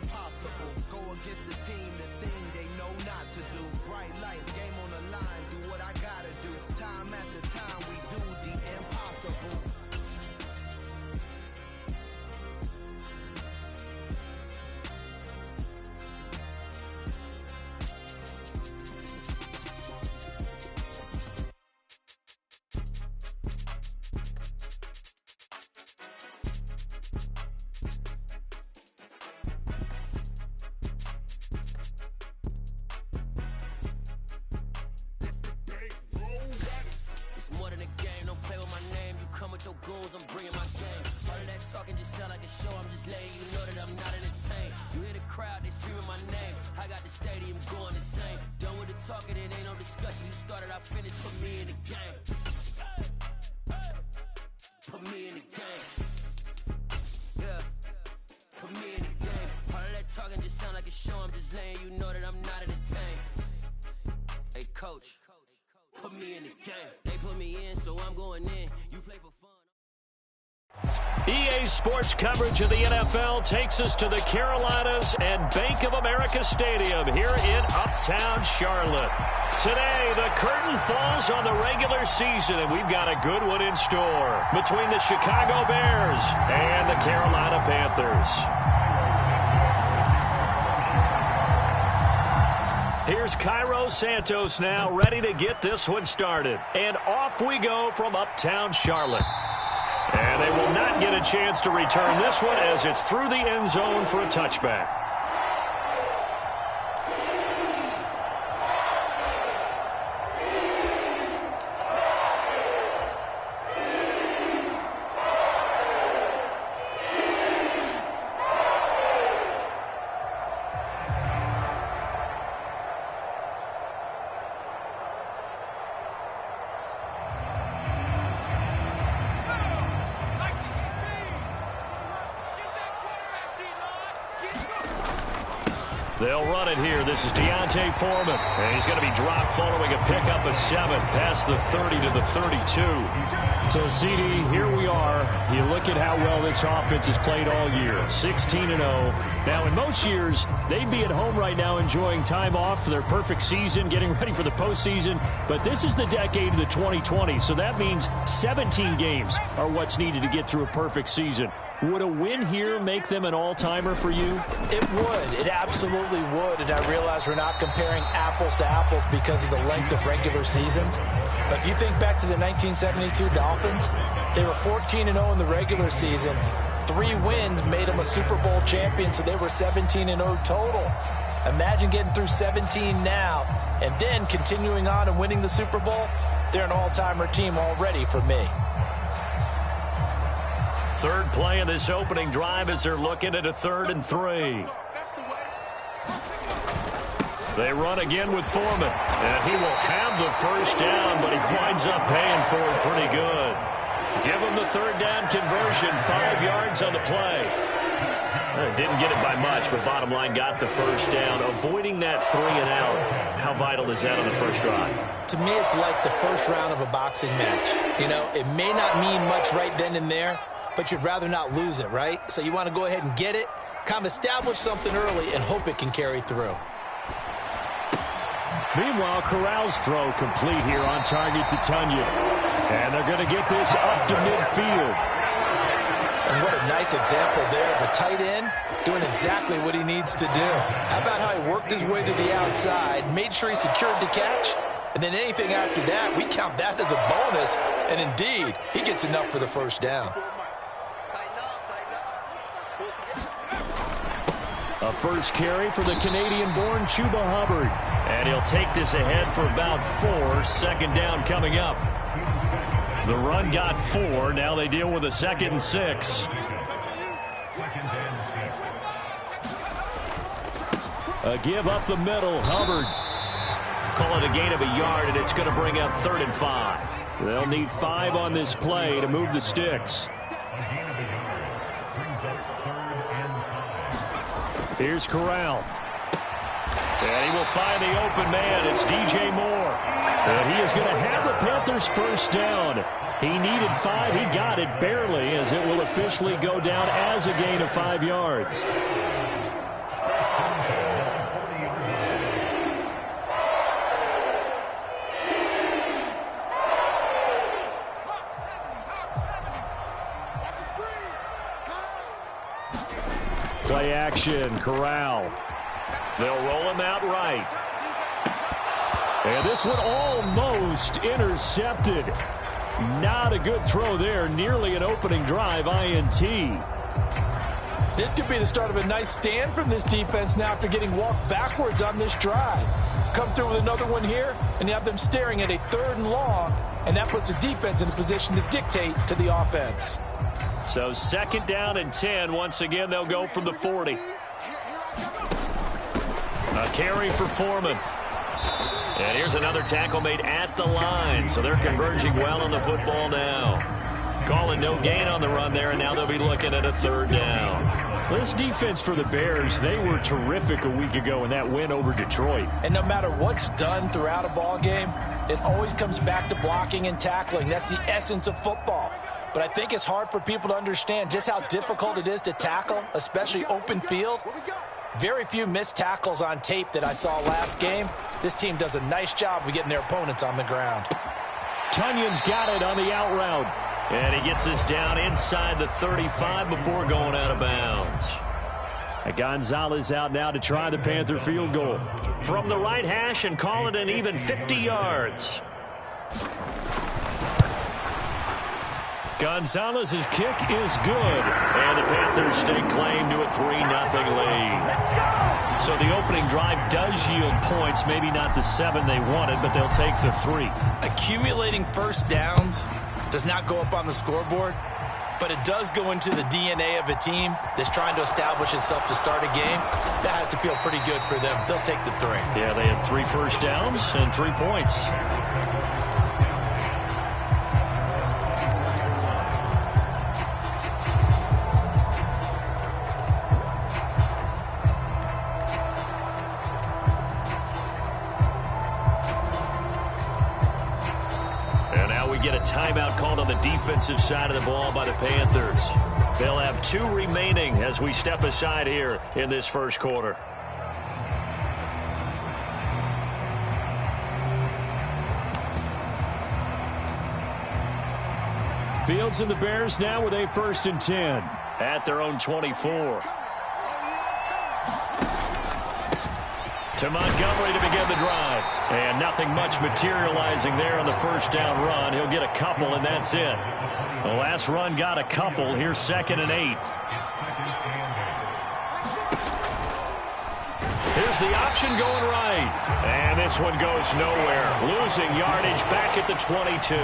impossible. Go against the team, the thing they know not to do. Bright lights, game on the line, do what I gotta do. Time after time, we do the impossible. Your goals, I'm bringing my game. All of that talking just sound like a show. I'm just letting you know that I'm not entertained. You hear the crowd, they screaming my name. I got the stadium going insane. Done with the talking, it ain't no discussion. You started, I finished. Put me in the game. Put me in the game. Yeah. Put me in the game. All of that talking just sound like a show. I'm just letting you know that I'm not entertained. Hey, coach. Put me in the game. They put me in, so I'm going in. You play for fun. EA Sports coverage of the NFL takes us to the Carolinas and Bank of America Stadium here in Uptown Charlotte. Today, the curtain falls on the regular season, and we've got a good one in store between the Chicago Bears and the Carolina Panthers. Here's Cairo Santos now, ready to get this one started. And off we go from Uptown Charlotte. And they will not get a chance to return this one as it's through the end zone for a touchback. They'll run it here. This is Deontay Foreman. And he's going to be dropped following a pickup of 7 past the 30 to the 32. So, CD, here we are. You look at how well this offense has played all year. 16-0. Now, in most years, they'd be at home right now enjoying time off for their perfect season, getting ready for the postseason. But this is the decade of the 2020s, so that means 17 games are what's needed to get through a perfect season. Would a win here make them an all-timer for you? It would. It absolutely would. And I realize we're not comparing apples to apples because of the length of regular seasons. But if you think back to the 1972 Dolphins, they were 14-0 in the regular season. 3 wins made them a Super Bowl champion, so they were 17-0 total. Imagine getting through 17 now and then continuing on and winning the Super Bowl. They're an all-timer team already for me. Third play of this opening drive as they're looking at a 3rd and 3. They run again with Foreman. And he will have the first down, but he winds up paying for it pretty good. Give him the 3rd down conversion, 5 yards on the play. Didn't get it by much, but bottom line got the first down. Avoiding that 3 and out. How vital is that on the first drive? To me, it's like the first round of a boxing match. You know, it may not mean much right then and there, but you'd rather not lose it, right? So you want to go ahead and get it, kind of establish something early, and hope it can carry through. Meanwhile, Corral's throw complete here on target to Tunya. And they're going to get this up to midfield. And what a nice example there of a tight end doing exactly what he needs to do. How about how he worked his way to the outside, made sure he secured the catch, and then anything after that, we count that as a bonus. And indeed, he gets enough for the first down. A first carry for the Canadian-born Chuba Hubbard. And he'll take this ahead for about 4. Second down coming up. The run got 4. Now they deal with a 2nd and 6. A give up the middle. Hubbard. Call it a gain of a yard, and it's going to bring up 3rd and 5. They'll need 5 on this play to move the sticks. Here's Corral. And he will find the open man. It's DJ Moore. And he is going to have the Panthers first down. He needed 5. He got it barely, as it will officially go down as a gain of 5 yards. play action. Corral. They'll roll him out right. And this one almost intercepted. Not a good throw there. Nearly an opening drive INT. This could be the start of a nice stand from this defense now after getting walked backwards on this drive. Come through with another one here, and you have them staring at a 3rd and long, and that puts the defense in a position to dictate to the offense. So 2nd down and 10. Once again, they'll go from the 40. A carry for Foreman. And here's another tackle made at the line. So they're converging well on the football now. Calling no gain on the run there, and now they'll be looking at a 3rd down. This defense for the Bears, they were terrific a week ago in that win over Detroit. And no matter what's done throughout a ball game, it always comes back to blocking and tackling. That's the essence of football. But I think it's hard for people to understand just how difficult it is to tackle, especially open field. Very few missed tackles on tape that I saw last game. This team does a nice job of getting their opponents on the ground. Tunyon's got it on the out route. And he gets this down inside the 35 before going out of bounds. Gonzalez out now to try the Panther field goal. From the right hash and call it an even 50 yards. Gonzalez's kick is good. And the Panthers stake claim to a 3-0 lead. So the opening drive does yield points. Maybe not the 7 they wanted, but they'll take the 3. Accumulating first downs does not go up on the scoreboard, but it does go into the DNA of a team that's trying to establish itself to start a game. That has to feel pretty good for them. They'll take the 3. Yeah, they had 3 first downs and 3 points. Get a timeout called on the defensive side of the ball by the Panthers. They'll have 2 remaining as we step aside here in this first quarter. Fields and the Bears now with a 1st and 10. At their own 24. To Montgomery to begin the drive. And nothing much materializing there on the first down run. He'll get a couple, and that's it. The last run got a couple. Here's 2nd and 8. Here's the option going right. And this one goes nowhere. Losing yardage back at the 22.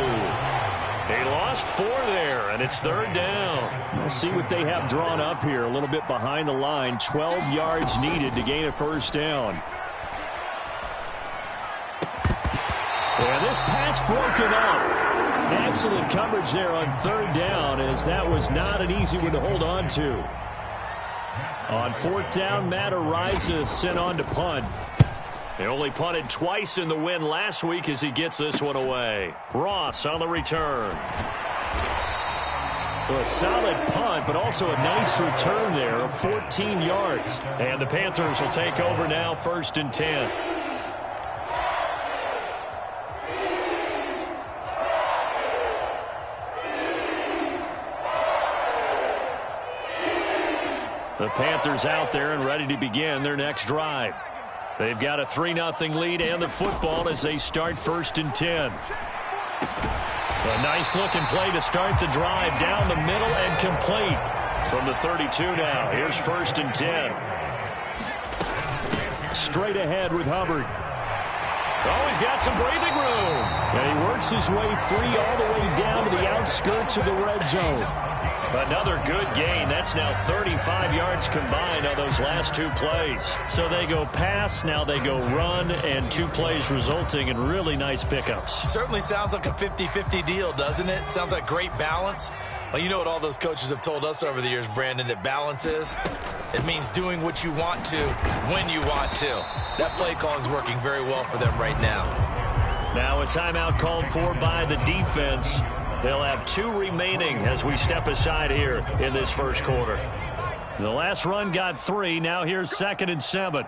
They lost 4 there, and it's 3rd down. We'll see what they have drawn up here. A little bit behind the line. 12 yards needed to gain a first down. And this pass broken up. Excellent coverage there on 3rd down, as that was not an easy one to hold on to. On 4th down, Matt Ariza sent on to punt. They only punted twice in the win last week as he gets this one away. Ross on the return. Well, a solid punt, but also a nice return there of 14 yards. And the Panthers will take over now, 1st and 10. The Panthers out there and ready to begin their next drive. They've got a 3-0 lead and the football as they start 1st and 10. A nice-looking play to start the drive down the middle and complete. From the 32 now, here's 1st and 10. Straight ahead with Hubbard. Oh, he's got some breathing room. And he works his way free all the way down to the outskirts of the red zone. Another good gain. That's now 35 yards combined on those last 2 plays. So they go pass, now they go run, and 2 plays resulting in really nice pickups. Certainly sounds like a 50-50 deal, doesn't it? Sounds like great balance. Well, you know what all those coaches have told us over the years, Brandon, that balance is? It means doing what you want to when you want to. That play calling is working very well for them right now. Now a timeout called for by the defense. They'll have 2 remaining as we step aside here in this first quarter. The last run got 3. Now here's 2nd and 7.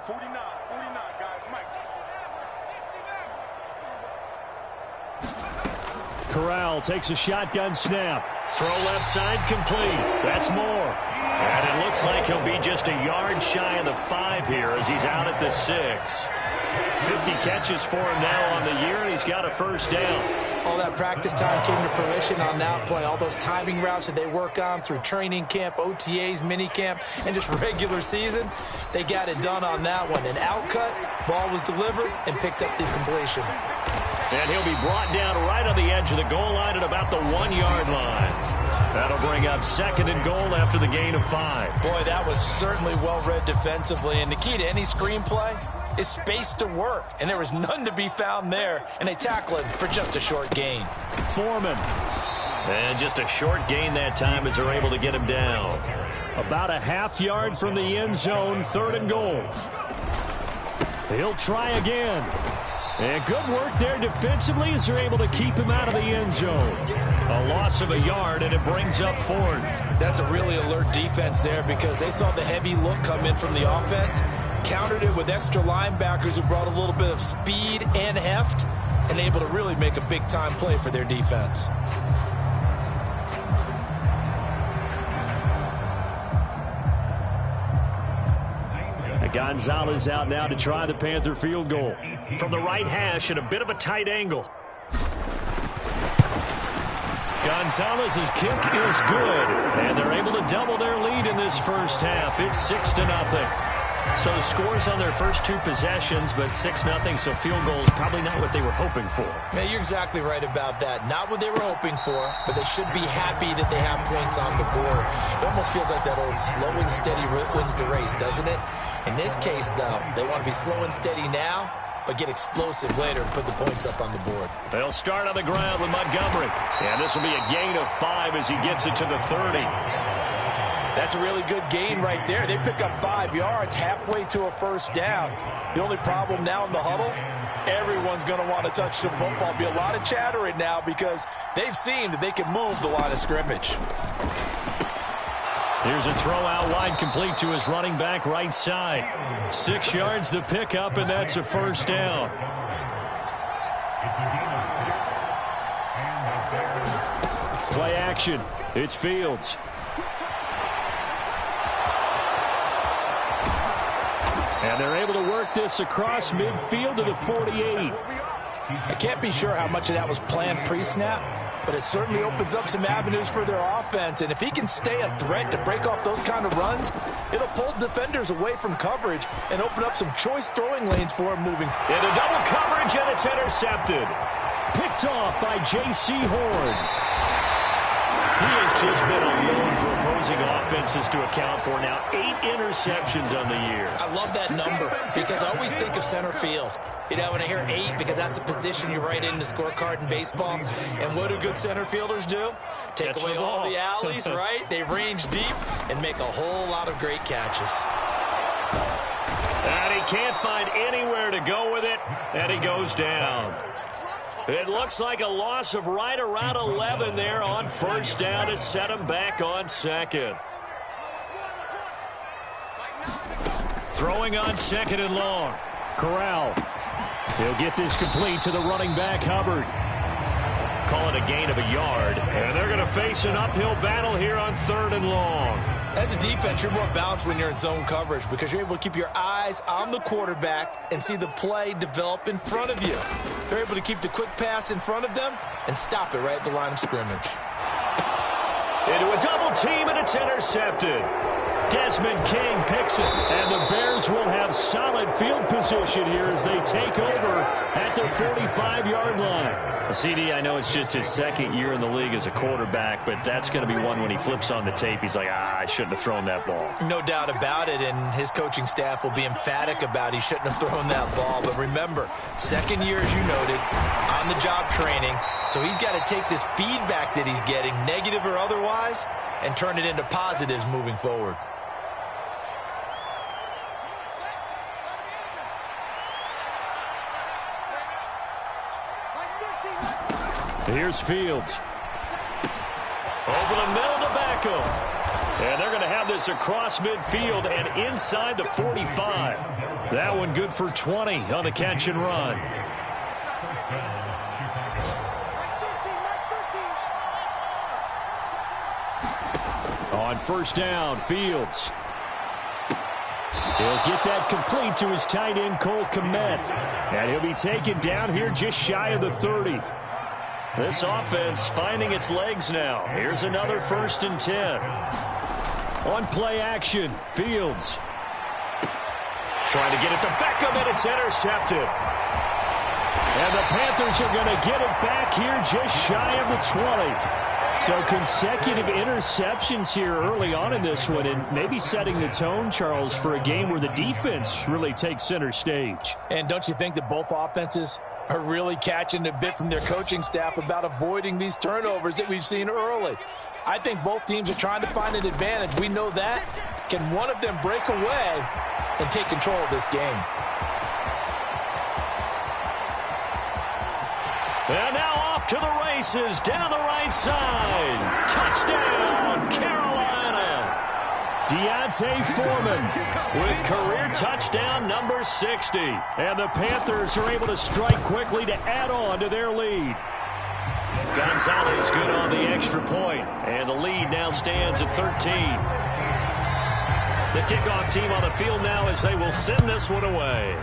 Corral takes a shotgun snap. Throw left side complete. That's more. And it looks like he'll be just a yard shy of the 5 here as he's out at the 6. 50 catches for him now on the year, and he's got a first down. All that practice time came to fruition on that play. All those timing routes that they work on through training camp, OTAs, minicamp, and just regular season, they got it done on that one. An outcut, ball was delivered, and picked up the completion. And he'll be brought down right on the edge of the goal line at about the 1-yard line. That'll bring up 2nd and goal after the gain of 5. Boy, that was certainly well-read defensively, and the key to any screenplay is space to work, and there was none to be found there, and they tackle it for just a short gain. Foreman. And just a short gain that time as they're able to get him down. About a half yard from the end zone, 3rd and goal. He'll try again. And good work there defensively as they're able to keep him out of the end zone. A loss of a yard, and it brings up 4th. That's a really alert defense there because they saw the heavy look come in from the offense, countered it with extra linebackers who brought a little bit of speed and heft, and able to really make a big-time play for their defense. Gonzalez out now to try the Panther field goal. From the right hash at a bit of a tight angle. Gonzalez's kick is good, and they're able to double their lead in this first half. It's 6-0. So scores on their first 2 possessions, but 6-0, so field goal is probably not what they were hoping for. Yeah, you're exactly right about that. Not what they were hoping for, but they should be happy that they have points on the board. It almost feels like that old slow and steady wins the race, doesn't it? In this case, though, they want to be slow and steady now, but get explosive later and put the points up on the board. They'll start on the ground with Montgomery. And this will be a gain of 5 as he gets it to the 30. That's a really good gain right there. They pick up 5 yards halfway to a first down. The only problem now in the huddle, everyone's going to want to touch the football. Be a lot of chattering now because they've seen that they can move the line of scrimmage. Here's a throw out wide complete to his running back right side. 6 yards the pickup, and that's a first down. Play action. It's Fields. And they're able to work this across midfield to the 48. I can't be sure how much of that was planned pre-snap, but it certainly opens up some avenues for their offense. And if he can stay a threat to break off those kind of runs, it'll pull defenders away from coverage and open up some choice throwing lanes for him moving. Into double coverage, and it's intercepted. Picked off by J.C. Horn. He has just been alone for opposing offenses to account for now. 8 interceptions on the year. I love that number because I always think of center field. You know, when I hear 8, because that's the position you write in the scorecard in baseball. And what do good center fielders do? Take away all the alleys, right? They range deep and make a whole lot of great catches. And he can't find anywhere to go with it, and he goes down. It looks like a loss of right around 11 there on first down to set him back on 2nd. Throwing on 2nd and long. Corral. He'll get this complete to the running back, Hubbard. Call it a gain of a yard. And they're going to face an uphill battle here on 3rd and long. As a defense, you're more balanced when you're in zone coverage because you're able to keep your eyes on the quarterback and see the play develop in front of you. They're able to keep the quick pass in front of them and stop it right at the line of scrimmage. Into a double team, and it's intercepted. Desmond King picks it, and the Bears will have solid field position here as they take over at their 45-yard line. CD, I know it's just his 2nd year in the league as a quarterback, but that's going to be one when he flips on the tape, he's like, I shouldn't have thrown that ball. No doubt about it, and his coaching staff will be emphatic about he shouldn't have thrown that ball. But remember, 2nd year, as you noted, on-the-job training, so he's got to take this feedback that he's getting, negative or otherwise, and turn it into positives moving forward. Here's Fields. Over the middle to Beckham. And they're going to have this across midfield and inside the 45. That one good for 20 on the catch and run. On first down, Fields. He'll get that complete to his tight end, Cole Kmet. And he'll be taken down here just shy of the 30. This offense finding its legs now. Here's another 1st and 10. On play action, Fields. Trying to get it to Beckham, and it's intercepted. And the Panthers are going to get it back here just shy of the 20. So consecutive interceptions here early on in this one, and maybe setting the tone, Charles, for a game where the defense really takes center stage. And don't you think that both offenses are really catching a bit from their coaching staff about avoiding these turnovers that we've seen early? I think both teams are trying to find an advantage. We know that. Can one of them break away and take control of this game? And now off to the races, down the right side. Touchdown, Carolina. D'Onta Foreman with career touchdown number 60. And the Panthers are able to strike quickly to add on to their lead. Gonzalez good on the extra point, and the lead now stands at 13. The kickoff team on the field now as they will send this one away.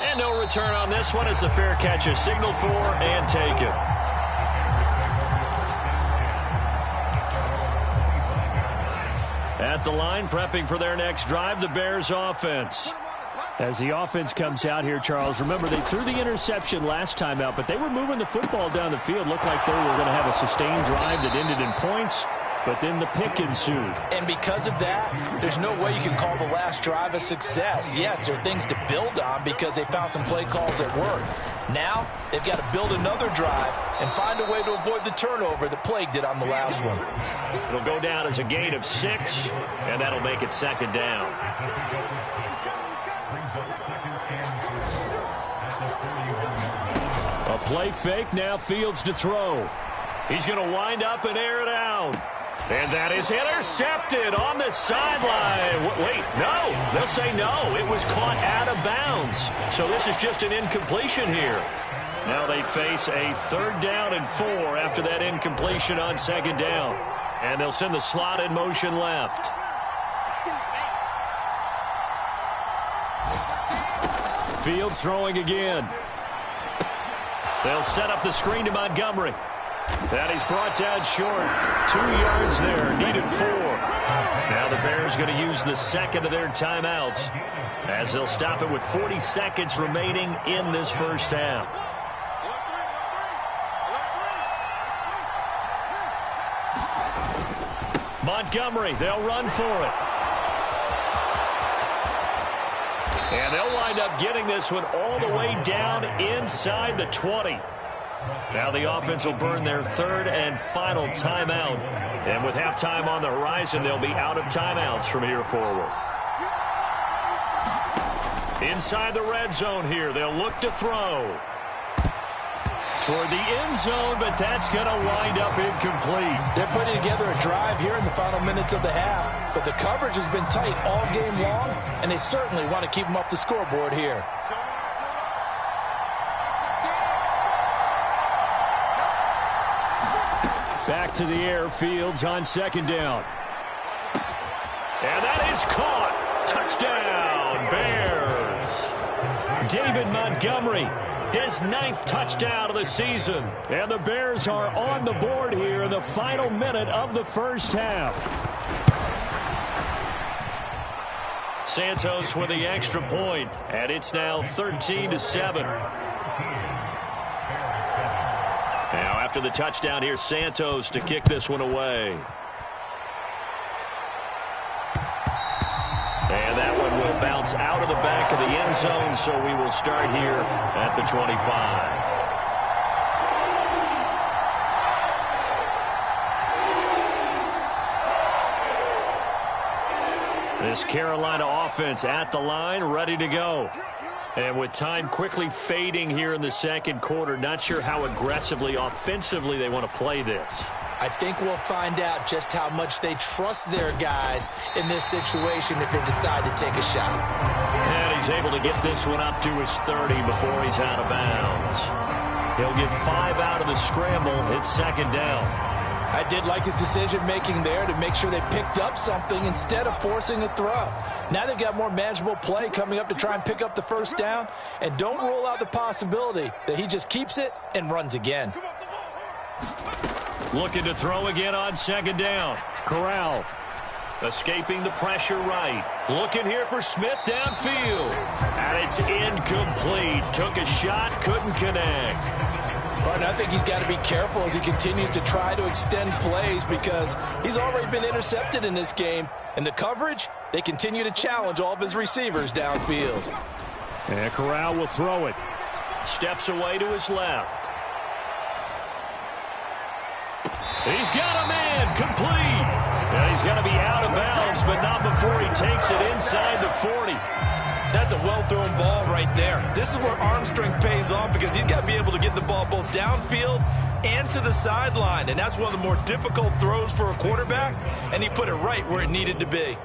And no return on this one as the fair catch is signaled for and taken. At the line, prepping for their next drive, the Bears offense. As the offense comes out here, Charles, remember they threw the interception last time out, but they were moving the football down the field. Looked like they were going to have a sustained drive that ended in points. But then the pick ensued. And because of that, there's no way you can call the last drive a success. Yes, there are things to build on because they found some play calls that work. Now, they've got to build another drive and find a way to avoid the turnover that plagued it on the last one. It'll go down as a gain of 6, and that'll make it 2nd down. A play fake, now Fields to throw. He's going to wind up and air it out. And that is intercepted on the sideline. Wait, no. They'll say no. It was caught out of bounds. So this is just an incompletion here. Now they face a 3rd down and 4 after that incompletion on 2nd down. And they'll send the slot in motion left. Fields throwing again. They'll set up the screen to Montgomery. That he's brought down short. 2 yards there, needed 4. Now the Bears going to use the 2nd of their timeouts as they'll stop it with 40 seconds remaining in this first half. Montgomery, they'll run for it. And they'll wind up getting this one all the way down inside the 20. Now the offense will burn their 3rd and final timeout. And with halftime on the horizon, they'll be out of timeouts from here forward. Inside the red zone here, they'll look to throw. Toward the end zone, but that's going to wind up incomplete. They're putting together a drive here in the final minutes of the half. But the coverage has been tight all game long, and they certainly want to keep them off the scoreboard here. Back to the air, Fields on 2nd down. And that is caught. Touchdown, Bears. David Montgomery, his 9th touchdown of the season. And the Bears are on the board here in the final minute of the first half. Santos with the extra point, and it's now 13-7. Now after the touchdown here, Santos to kick this one away. And that one will bounce out of the back of the end zone, so we will start here at the 25. This Carolina offense at the line, ready to go. And with time quickly fading here in the 2nd quarter, not sure how aggressively, offensively they want to play this. I think we'll find out just how much they trust their guys in this situation if they decide to take a shot. And he's able to get this one up to his 30 before he's out of bounds. He'll get 5 out of the scramble. It's 2nd down. I did like his decision-making there to make sure they picked up something instead of forcing a throw. Now they've got more manageable play coming up to try and pick up the first down, and don't rule out the possibility that he just keeps it and runs again. Looking to throw again on second down. Corral escaping the pressure right. Looking here for Smith downfield. And it's incomplete. Took a shot, couldn't connect. But I think he's got to be careful as he continues to try to extend plays because he's already been intercepted in this game. And the coverage, they continue to challenge all of his receivers downfield. And Corral will throw it. Steps away to his left. He's got a man, complete. And he's going to be out of bounds, but not before he takes it inside the 40. That's a well-thrown ball right there. This is where arm strength pays off because he's got to be able to get the ball both downfield and to the sideline. And that's one of the more difficult throws for a quarterback, and he put it right where it needed to be.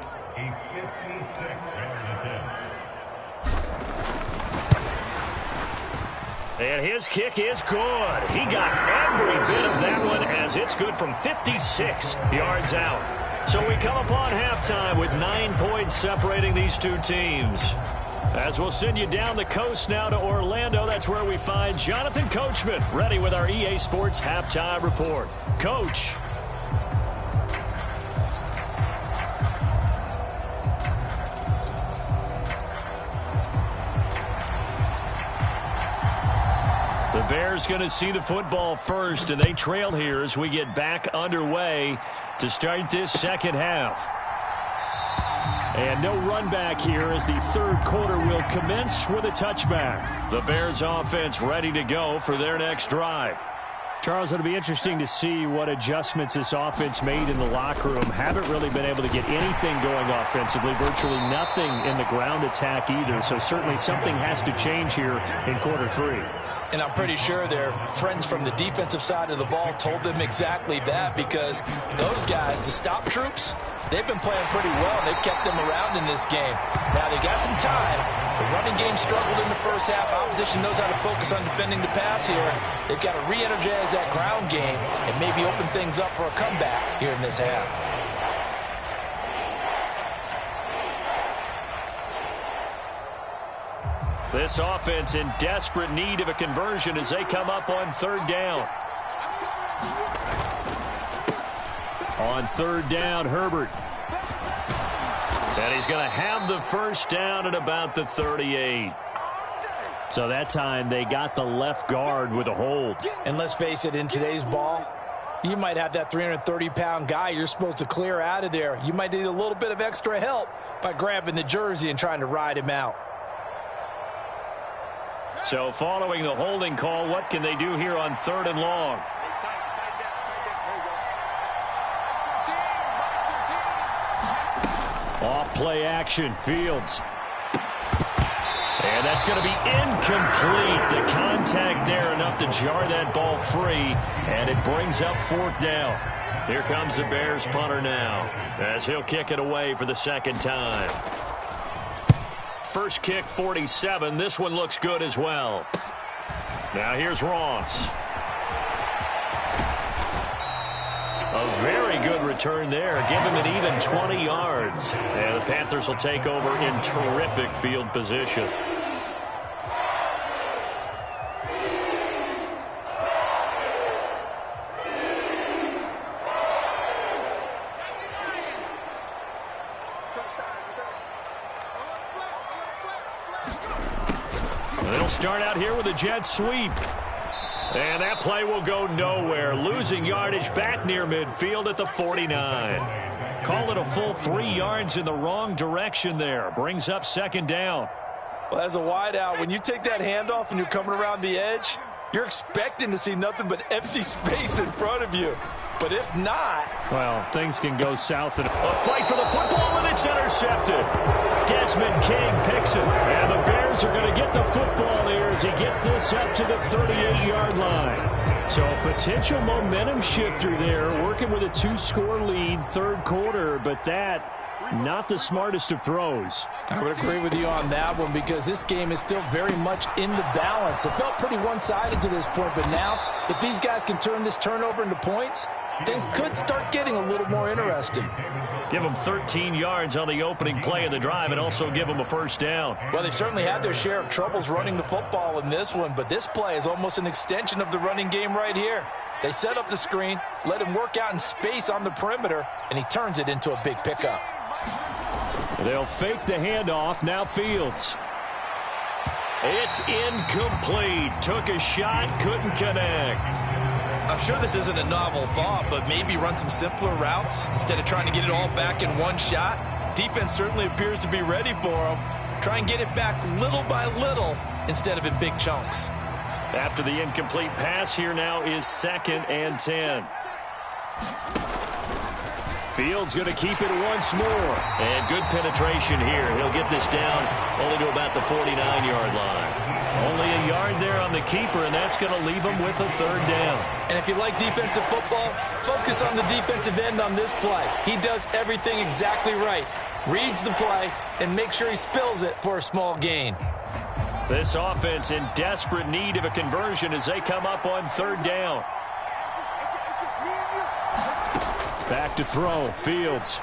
And his kick is good. He got every bit of that one as it's good from 56 yards out. So we come upon halftime with 9 points separating these two teams. As we'll send you down the coast now to Orlando, that's where we find Jonathan Coachman ready with our EA Sports Halftime Report. Coach. The Bears going to see the football first, and they trail here as we get back underway to start this second half. And no run back here as the third quarter will commence with a touchback. The Bears offense ready to go for their next drive. Charles, it'll be interesting to see what adjustments this offense made in the locker room. Haven't really been able to get anything going offensively, virtually nothing in the ground attack either. So certainly something has to change here in quarter three. And I'm pretty sure their friends from the defensive side of the ball told them exactly that because those guys, the stop troops, they've been playing pretty well. They've kept them around in this game. Now they got some time. The running game struggled in the first half. Opposition knows how to focus on defending the pass here. They've got to re-energize that ground game and maybe open things up for a comeback here in this half. This offense in desperate need of a conversion as they come up on third down. On third down, Herbert. And he's going to have the first down at about the 38. So that time they got the left guard with a hold. And let's face it, in today's ball, you might have that 330-pound guy you're supposed to clear out of there. You might need a little bit of extra help by grabbing the jersey and trying to ride him out. So following the holding call, what can they do here on third and long? Off play action, Fields. And that's going to be incomplete. The contact there enough to jar that ball free, and it brings up fourth down. Here comes the Bears punter now as he'll kick it away for the second time. First kick, 47. This one looks good as well. Now here's Ross. A very good return there. Give him an even 20 yards. And the Panthers will take over in terrific field position. They'll start out here with a jet sweep. And that play will go nowhere. Losing yardage back near midfield at the 49. Call it a full 3 yards in the wrong direction there. Brings up second down. Well, as a wideout, when you take that handoff and you're coming around the edge, you're expecting to see nothing but empty space in front of you. But if not... well, things can go south. A fight for the football, and it's intercepted. Desmond King picks it. And the Bears are going to get the football here as he gets this up to the 38-yard line. So a potential momentum shifter there, working with a 2-score lead, third quarter, but that... not the smartest of throws. I would agree with you on that one because this game is still very much in the balance. It felt pretty one-sided to this point, but now if these guys can turn this turnover into points, things could start getting a little more interesting. Give them 13 yards on the opening play of the drive and also give them a first down. Well, they certainly had their share of troubles running the football in this one, but this play is almost an extension of the running game right here. They set up the screen, let him work out in space on the perimeter, and he turns it into a big pickup. They'll fake the handoff. Now Fields. It's incomplete. Took a shot, couldn't connect. I'm sure this isn't a novel thought, but maybe run some simpler routes instead of trying to get it all back in one shot. Defense certainly appears to be ready for him. Try and get it back little by little instead of in big chunks. After the incomplete pass, here now is 2nd and 10. Fields going to keep it once more. And good penetration here. He'll get this down only to about the 49-yard line. Only a yard there on the keeper, and that's going to leave him with a 3rd down. And if you like defensive football, focus on the defensive end on this play. He does everything exactly right. Reads the play and makes sure he spills it for a small gain. This offense in desperate need of a conversion as they come up on 3rd down. Back to throw, Fields.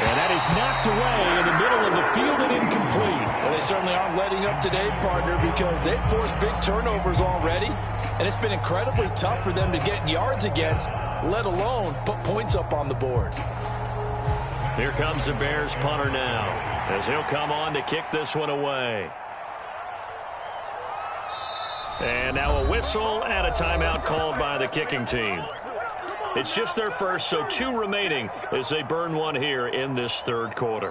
And that is knocked away in the middle of the field and incomplete. Well, they certainly aren't letting up today, partner, because they've forced big turnovers already. And it's been incredibly tough for them to get yards against, let alone put points up on the board. Here comes the Bears punter now, as he'll come on to kick this one away. And now a whistle and a timeout called by the kicking team. It's just their first, so 2 remaining as they burn one here in this 3rd quarter.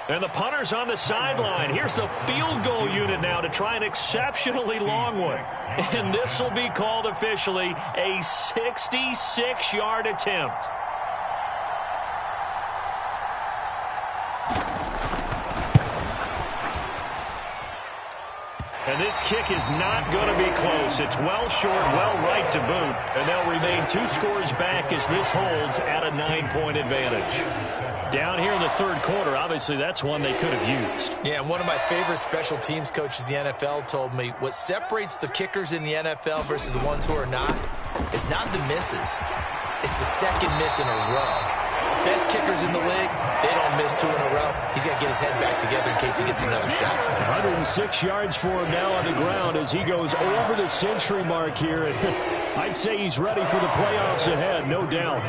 And the punter's on the sideline. Here's the field goal unit now to try an exceptionally long one. And this will be called officially a 66-yard attempt. And this kick is not going to be close. It's well short, well right to boot. And they'll remain 2 scores back as this holds at a 9-point advantage. Down here in the 3rd quarter, obviously that's one they could have used. Yeah, one of my favorite special teams coaches in the NFL told me what separates the kickers in the NFL versus the ones who are not is not the misses. It's the 2nd miss in a row. Best kickers in the league, they don't miss 2 in a row. He's got to get his head back together in case he gets another shot. 106 yards for him now on the ground as he goes over the century mark here. And I'd say he's ready for the playoffs ahead, no doubt.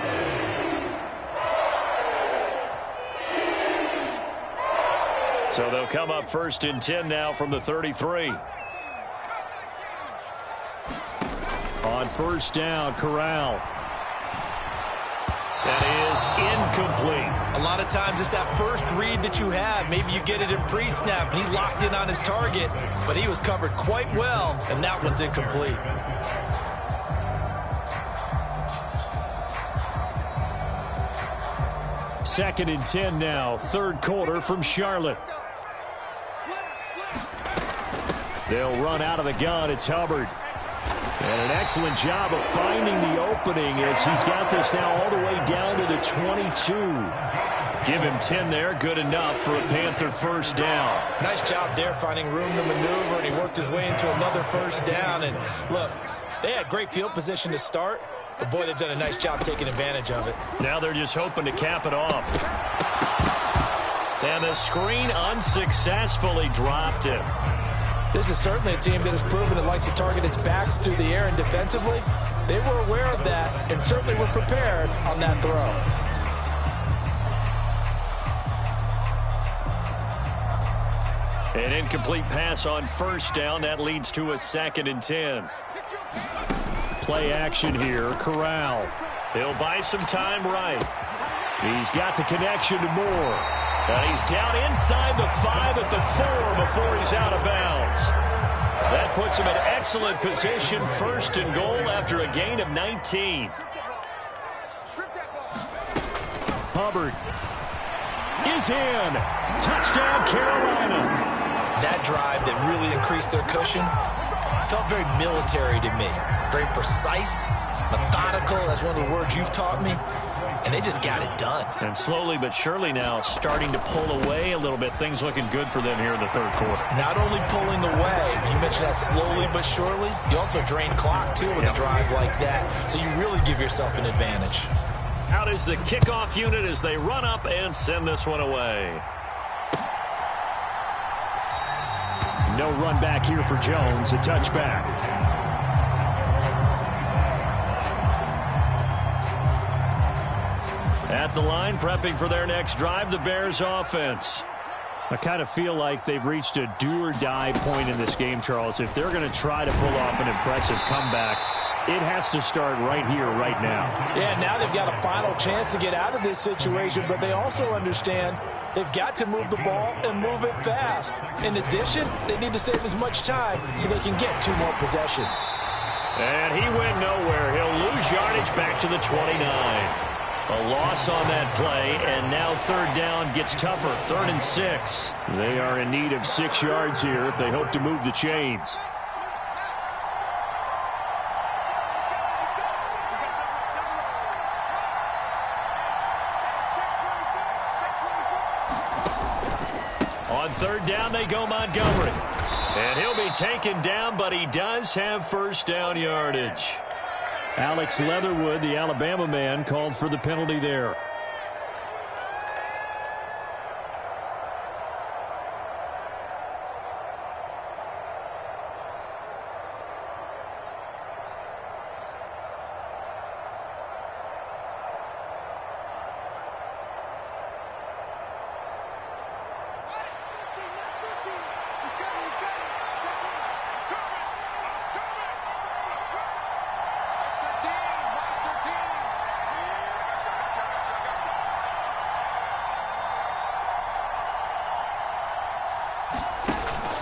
So they'll come up 1st and 10 now from the 33. On 1st down, Corral. That is incomplete. A lot of times it's that first read that you have. Maybe you get it in pre-snap, and he locked in on his target, but he was covered quite well, and that one's incomplete. Second and 10 now, 3rd quarter from Charlotte. They'll run out of the gun. It's Hubbard. And an excellent job of finding the opening as he's got this now all the way down to the 22. Give him 10 there, good enough for a Panther 1st down. Nice job there finding room to maneuver, and he worked his way into another 1st down. And look, they had great field position to start, but boy, they've done a nice job taking advantage of it. Now they're just hoping to cap it off. And the screen unsuccessfully dropped him. This is certainly a team that has proven it likes to target its backs through the air, and defensively, they were aware of that and certainly were prepared on that throw. An incomplete pass on 1st down. That leads to a 2nd and 10. Play action here. Corral. He'll buy some time right. He's got the connection to Moore. And he's down inside the 5 at the 4 before he's out of bounds. That puts him in excellent position, 1st and goal after a gain of 19. Hubbard is in. Touchdown, Carolina. That drive that really increased their cushion felt very military to me. Very precise, methodical. That's one of the words you've taught me. and they just got it done. And slowly but surely now starting to pull away a little bit. Things looking good for them here in the third quarter. Not only pulling away, but you mentioned that slowly but surely, you also drain clock, too, with a drive like that. So you really give yourself an advantage. Out is the kickoff unit as they run up and send this one away. No run back here for Jones. A touchback. At the line, prepping for their next drive, the Bears offense. I kind of feel like they've reached a do-or-die point in this game, Charles. If they're going to try to pull off an impressive comeback, it has to start right here, right now. Yeah, now they've got a final chance to get out of this situation, but they also understand they've got to move the ball and move it fast. In addition, they need to save as much time so they can get 2 more possessions. And he went nowhere. He'll lose yardage back to the 29. A loss on that play, and now third down gets tougher. 3rd and 6. They are in need of 6 yards here if they hope to move the chains. On 3rd down, they go Montgomery. And he'll be taken down, but he does have first down yardage. Alex Leatherwood, the Alabama man, called for the penalty there.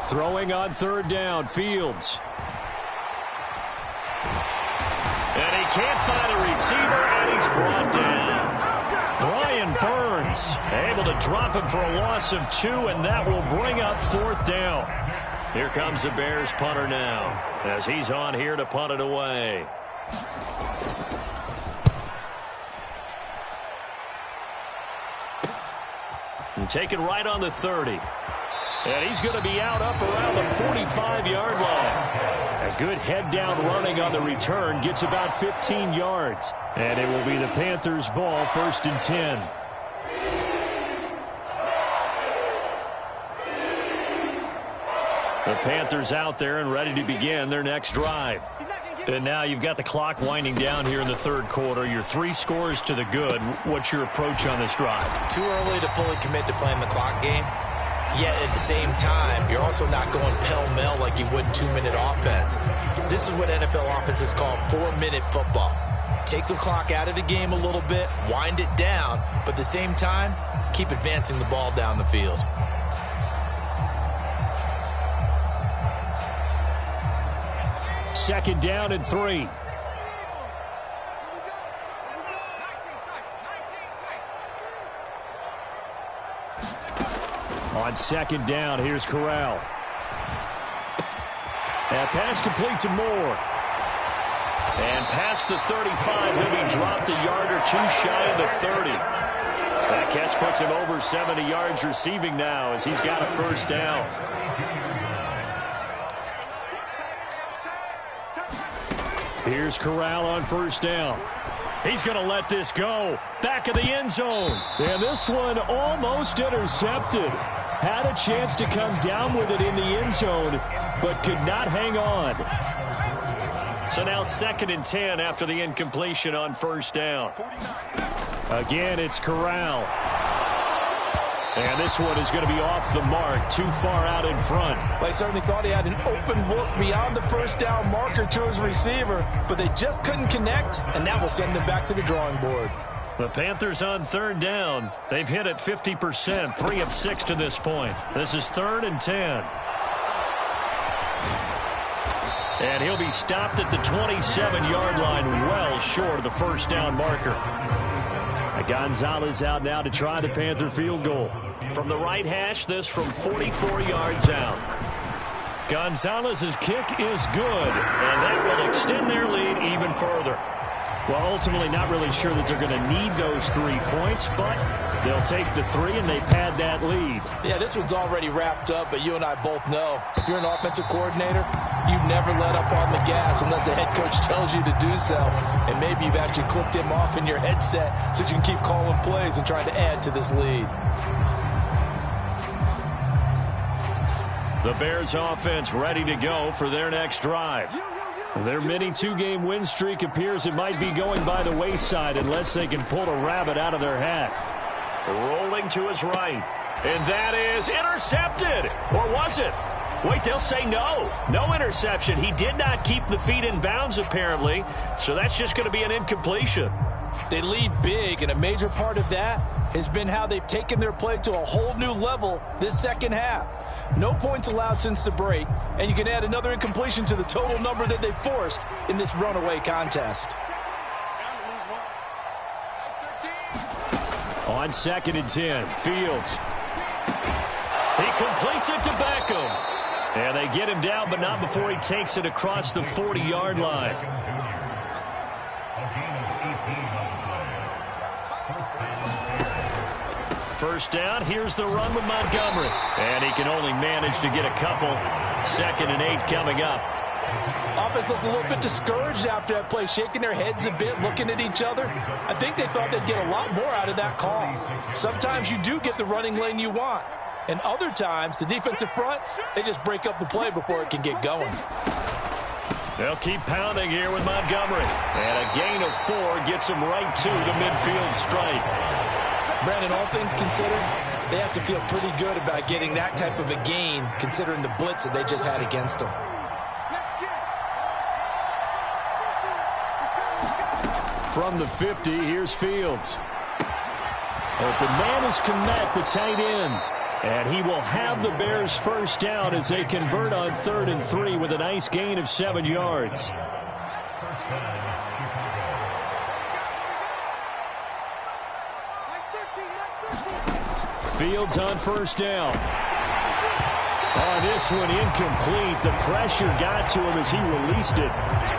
Throwing on 3rd down, Fields. And he can't find a receiver, and he's brought down. Brian Burns able to drop him for a loss of 2, and that will bring up 4th down. Here comes the Bears punter now, as he's on here to punt it away. And taken right on the 30. And he's going to be out up around the 45-yard line. A good head-down running on the return gets about 15 yards. And it will be the Panthers' ball, 1st and 10. The Panthers out there and ready to begin their next drive. And now you've got the clock winding down here in the 3rd quarter. You're 3 scores to the good. What's your approach on this drive? Too early to fully commit to playing the clock game. Yet at the same time, you're also not going pell-mell like you would 2-minute offense. This is what NFL offenses call 4-minute football. Take the clock out of the game a little bit, wind it down, but at the same time, keep advancing the ball down the field. Second down and 3. On 2nd down, here's Corral. And pass complete to Moore. And past the 35, he'll be dropped a yard or 2 shy of the 30. That catch puts him over 70 yards receiving now as he's got a first down. Here's Corral on 1st down. He's going to let this go. Back of the end zone. And this one almost intercepted. Had a chance to come down with it in the end zone, but could not hang on. So now 2nd and 10 after the incompletion on 1st down. Again, it's Corral. And this one is going to be off the mark, too far out in front. They certainly thought he had an open look beyond the first down marker to his receiver, but they just couldn't connect, and that will send them back to the drawing board. The Panthers on 3rd down. They've hit it 50%, 3 of 6 to this point. This is 3rd and 10. And he'll be stopped at the 27-yard line, well short of the first down marker. Gonzalez out now to try the Panther field goal. From the right hash, this from 44 yards out. Gonzalez's kick is good, and that will extend their lead even further. Well, ultimately not really sure that they're going to need those 3 points, but they'll take the 3 and they pad that lead. Yeah, this one's already wrapped up, but you and I both know if you're an offensive coordinator, you never let up on the gas unless the head coach tells you to do so. And maybe you've actually clicked him off in your headset so you can keep calling plays and trying to add to this lead. The Bears offense ready to go for their next drive. Their mini 2-game win streak appears it might be going by the wayside unless they can pull a rabbit out of their hat. Rolling to his right. And that is intercepted. Or was it? Wait, they'll say no. No interception. He did not keep the feet in bounds, apparently. So that's just going to be an incompletion. They lead big, and a major part of that has been how they've taken their play to a whole new level this second half. No points allowed since the break, and you can add another incompletion to the total number that they forced in this runaway contest. On 2nd and 10, Fields. He completes it to Beckham. And they get him down, but not before he takes it across the 40-yard line. First down, here's the run with Montgomery. And he can only manage to get a couple. 2nd and 8 coming up. Offense looked a little bit discouraged after that play, shaking their heads a bit, looking at each other. I think they thought they'd get a lot more out of that call. Sometimes you do get the running lane you want. And other times, the defensive front, they just break up the play before it can get going. They'll keep pounding here with Montgomery. And a gain of 4 gets him right to the midfield stripe. Brandon, all things considered, they have to feel pretty good about getting that type of a gain, considering the blitz that they just had against them. From the 50, here's Fields. Open man is Kmet, the tight end. And he will have the Bears first down as they convert on 3rd and 3 with a nice gain of 7 yards. Fields on first down. On this one, incomplete. The pressure got to him as he released it.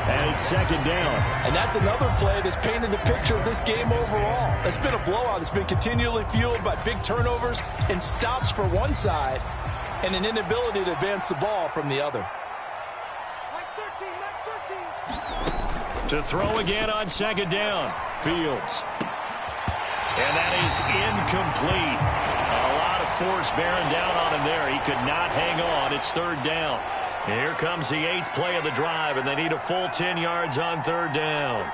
And it's 2nd down. And that's another play that's painted the picture of this game overall. It's been a blowout. It's been continually fueled by big turnovers and stops for one side and an inability to advance the ball from the other. To throw again on 2nd down. Fields. And that is incomplete. A lot of force bearing down on him there. He could not hang on. It's 3rd down. Here comes the 8th play of the drive, and they need a full 10 yards on 3rd down.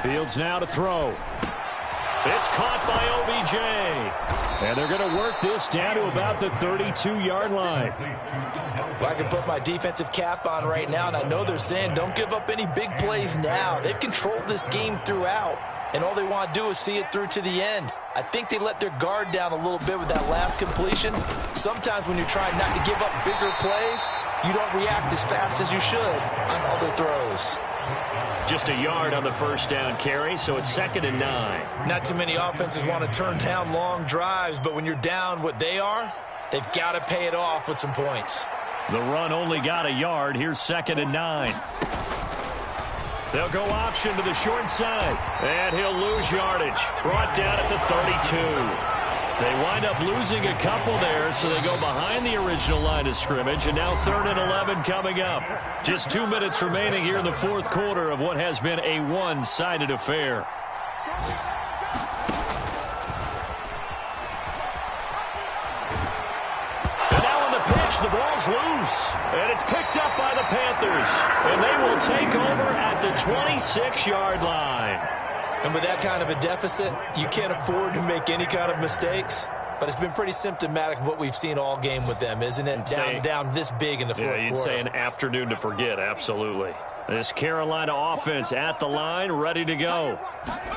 Fields now to throw. It's caught by OBJ. And they're going to work this down to about the 32-yard line. Well, I can put my defensive cap on right now, and I know they're saying don't give up any big plays now. They've controlled this game throughout, and all they want to do is see it through to the end. I think they let their guard down a little bit with that last completion. Sometimes when you're trying not to give up bigger plays, you don't react as fast as you should on other throws. Just a yard on the first down carry, so it's 2nd and 9. Not too many offenses want to turn down long drives, but when you're down what they are, they've got to pay it off with some points. The run only got a yard. Here's 2nd and 9. They'll go option to the short side, and he'll lose yardage. Brought down at the 32. They wind up losing a couple there, so they go behind the original line of scrimmage, and now 3rd and 11 coming up. Just 2 minutes remaining here in the 4th quarter of what has been a one-sided affair. And now on the pitch, the ball's loose, and it's picked up by the Panthers, and they will take over at the 26-yard line. And with that kind of a deficit, you can't afford to make any kind of mistakes. But it's been pretty symptomatic of what we've seen all game with them, isn't it? Down this big in the fourth quarter. Yeah, you'd say an afternoon to forget, absolutely. This Carolina offense at the line, ready to go.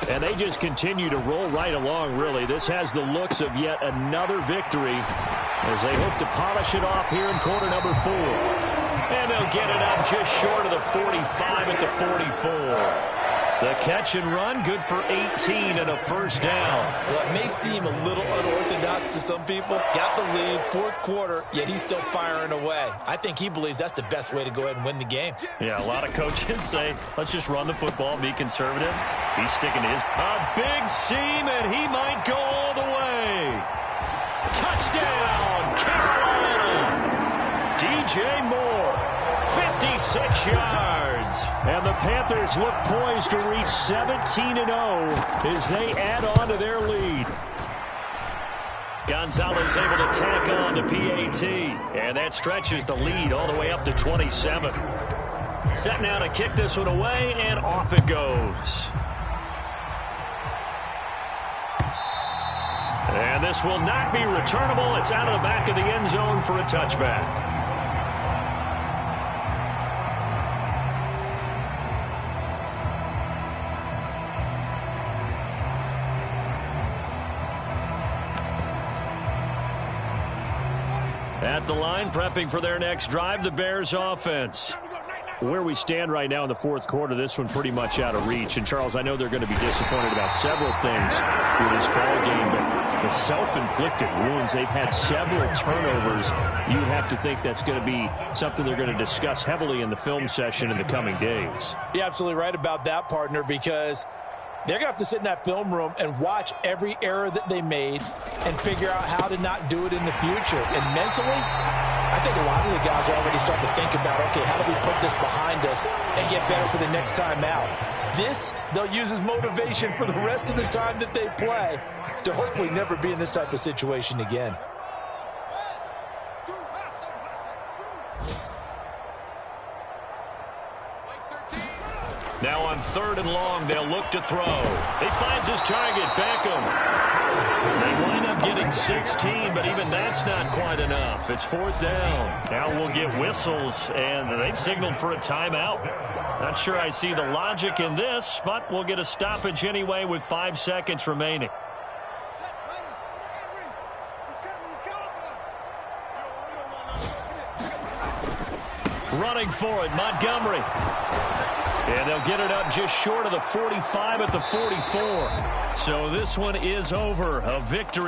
And they just continue to roll right along, really. This has the looks of yet another victory as they hope to polish it off here in quarter number 4. And they'll get it up just short of the 45 at the 44. The catch and run, good for 18 and a first down. Well, it may seem a little unorthodox to some people. Got the lead, fourth quarter, yet he's still firing away. I think he believes that's the best way to go ahead and win the game. Yeah, a lot of coaches say, let's just run the football, be conservative. He's sticking to his. A big seam, and he might go all the way. Touchdown, Carolina. DJ Moore, 56 yards. And the Panthers look poised to reach 17-0 as they add on to their lead. Gonzalez able to tack on the PAT, and that stretches the lead all the way up to 27. Set now to kick this one away, and off it goes. And this will not be returnable. It's out of the back of the end zone for a touchback. At the line, prepping for their next drive, the Bears offense. Where we stand right now in the fourth quarter, this one pretty much out of reach. And, Charles, I know they're going to be disappointed about several things with this ball game, but the self-inflicted wounds, they've had several turnovers. You would have to think that's going to be something they're going to discuss heavily in the film session in the coming days. You're absolutely right about that, partner, because they're going to have to sit in that film room and watch every error that they made and figure out how to not do it in the future. And mentally, I think a lot of the guys are already starting to think about, okay, how do we put this behind us and get better for the next time out? This, they'll use as motivation for the rest of the time that they play to hopefully never be in this type of situation again. Now on 3rd and long, they'll look to throw. He finds his target, Beckham. They wind up getting 16, but even that's not quite enough. It's 4th down. Now we'll get whistles, and they've signaled for a timeout. Not sure I see the logic in this, but we'll get a stoppage anyway with 5 seconds remaining. Running for it, Montgomery. And they'll get it up just short of the 45 at the 44. So this one is over. A victory.